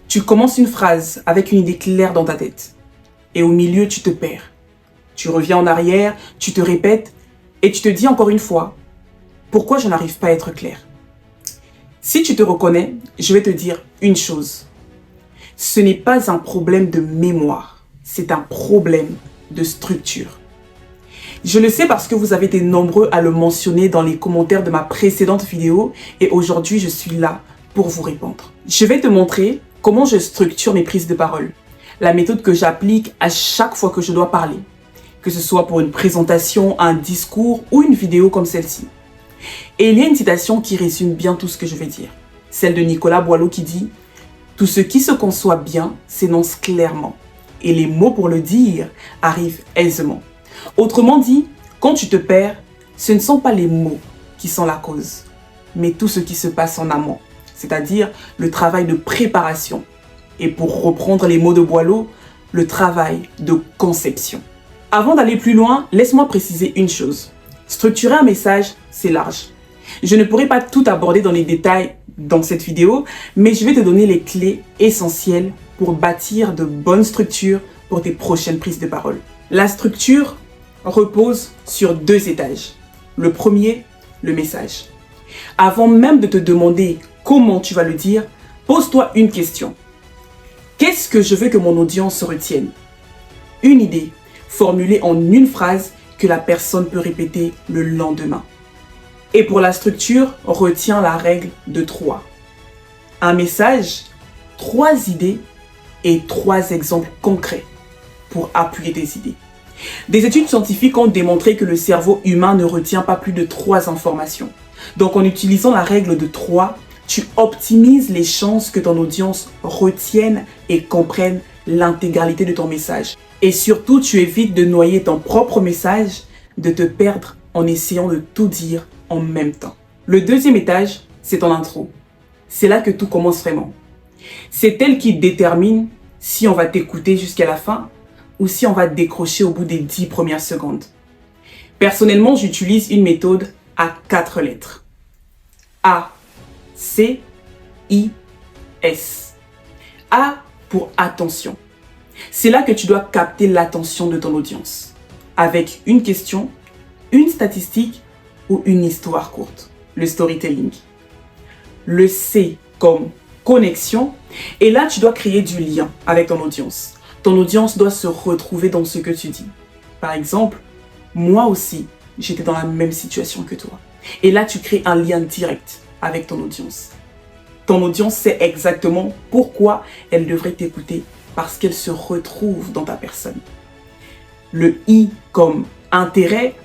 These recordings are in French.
Tu commences une phrase avec une idée claire dans ta tête. Et au milieu, tu te perds. Tu reviens en arrière, tu te répètes et tu te dis encore une fois, pourquoi je n'arrive pas à être clair? Si tu te reconnais, je vais te dire une chose. Ce n'est pas un problème de mémoire, c'est un problème de structure. Je le sais parce que vous avez été nombreux à le mentionner dans les commentaires de ma précédente vidéo et aujourd'hui je suis là pour vous répondre. Je vais te montrer comment je structure mes prises de parole, la méthode que j'applique à chaque fois que je dois parler, que ce soit pour une présentation, un discours ou une vidéo comme celle-ci. Et il y a une citation qui résume bien tout ce que je vais dire, celle de Nicolas Boileau qui dit « Tout ce qui se conçoit bien s'énonce clairement, et les mots pour le dire arrivent aisément. » Autrement dit, quand tu te perds, ce ne sont pas les mots qui sont la cause, mais tout ce qui se passe en amont, c'est-à-dire le travail de préparation. Et pour reprendre les mots de Boileau, le travail de conception. Avant d'aller plus loin, laisse-moi préciser une chose. Structurer un message, c'est large. Je ne pourrai pas tout aborder dans les détails dans cette vidéo, mais je vais te donner les clés essentielles pour bâtir de bonnes structures pour tes prochaines prises de parole. La structure repose sur 2 étages. Le premier, le message. Avant même de te demander comment tu vas le dire, pose-toi une question. Qu'est-ce que je veux que mon audience retienne? Une idée formulée en une phrase que la personne peut répéter le lendemain. Et pour la structure, retiens la règle de 3. Un message, 3 idées et 3 exemples concrets pour appuyer tes idées. Des études scientifiques ont démontré que le cerveau humain ne retient pas plus de 3 informations. Donc en utilisant la règle de 3, tu optimises les chances que ton audience retienne et comprenne l'intégralité de ton message. Et surtout, tu évites de noyer ton propre message, de te perdre en essayant de tout dire en même temps. Le deuxième étage, c'est ton intro. C'est là que tout commence vraiment. C'est elle qui détermine si on va t'écouter jusqu'à la fin ou si on va décrocher au bout des 10 premières secondes. Personnellement, j'utilise une méthode à 4 lettres. A, C, I, S. A pour attention. C'est là que tu dois capter l'attention de ton audience, avec une question, une statistique ou une histoire courte, le storytelling. Le C comme connexion, et là tu dois créer du lien avec ton audience. Ton audience doit se retrouver dans ce que tu dis. Par exemple, moi aussi, j'étais dans la même situation que toi. Et là tu crées un lien direct avec ton audience. Ton audience sait exactement pourquoi elle devrait t'écouter parce qu'elle se retrouve dans ta personne. Le I comme intérêt,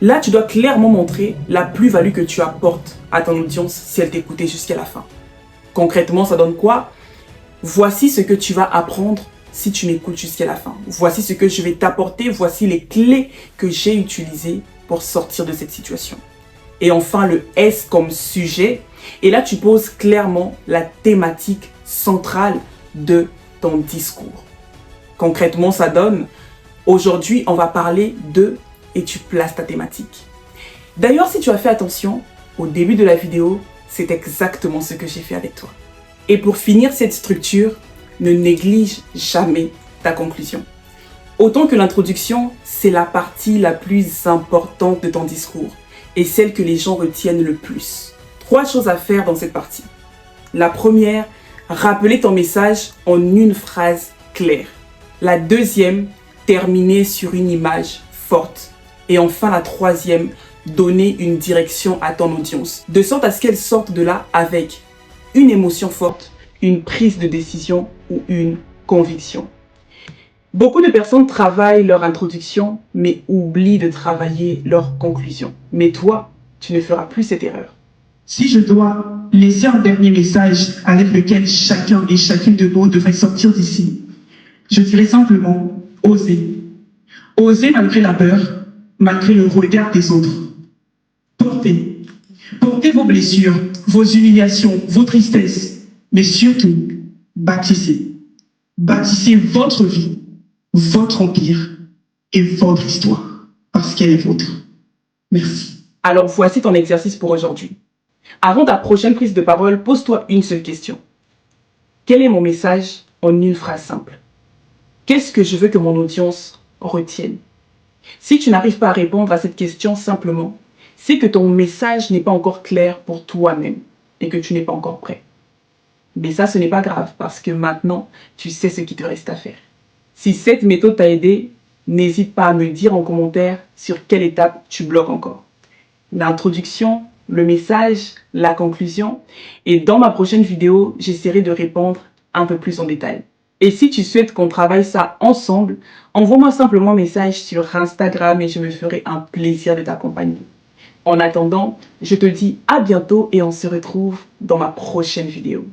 là tu dois clairement montrer la plus-value que tu apportes à ton audience si elle t'écoutait jusqu'à la fin. Concrètement, ça donne quoi? Voici ce que tu vas apprendre si tu m'écoutes jusqu'à la fin. Voici ce que je vais t'apporter, voici les clés que j'ai utilisées pour sortir de cette situation. Et enfin le S comme sujet, et là tu poses clairement la thématique centrale de ton discours. Concrètement, ça donne, aujourd'hui on va parler de, et tu places ta thématique. D'ailleurs, si tu as fait attention, au début de la vidéo, c'est exactement ce que j'ai fait avec toi. Et pour finir cette structure, ne néglige jamais ta conclusion. Autant que l'introduction, c'est la partie la plus importante de ton discours et celle que les gens retiennent le plus. 3 choses à faire dans cette partie. La première, rappeler ton message en une phrase claire. La deuxième, terminer sur une image forte. Et enfin la troisième, donner une direction à ton audience, de sorte à ce qu'elle sorte de là avec une émotion forte, une prise de décision ou une conviction. Beaucoup de personnes travaillent leur introduction, mais oublient de travailler leur conclusion. Mais toi, tu ne feras plus cette erreur. Si je dois laisser un dernier message avec lequel chacun et chacune de nous devrait sortir d'ici, je dirais simplement oser. Oser malgré la peur, malgré le regard des autres. Portez. Portez vos blessures, vos humiliations, vos tristesses, mais surtout, bâtissez. Bâtissez votre vie, votre empire et votre histoire, parce qu'elle est vôtre. Merci. Alors voici ton exercice pour aujourd'hui. Avant ta prochaine prise de parole, pose-toi une seule question. Quel est mon message en une phrase simple? Qu'est-ce que je veux que mon audience retienne? Si tu n'arrives pas à répondre à cette question simplement, c'est que ton message n'est pas encore clair pour toi-même et que tu n'es pas encore prêt. Mais ça, ce n'est pas grave parce que maintenant, tu sais ce qu'il te reste à faire. Si cette méthode t'a aidé, n'hésite pas à me dire en commentaire sur quelle étape tu bloques encore. L'introduction, le message, la conclusion. Et dans ma prochaine vidéo, j'essaierai de répondre un peu plus en détail. Et si tu souhaites qu'on travaille ça ensemble, envoie-moi simplement un message sur Instagram et je me ferai un plaisir de t'accompagner. En attendant, je te dis à bientôt et on se retrouve dans ma prochaine vidéo.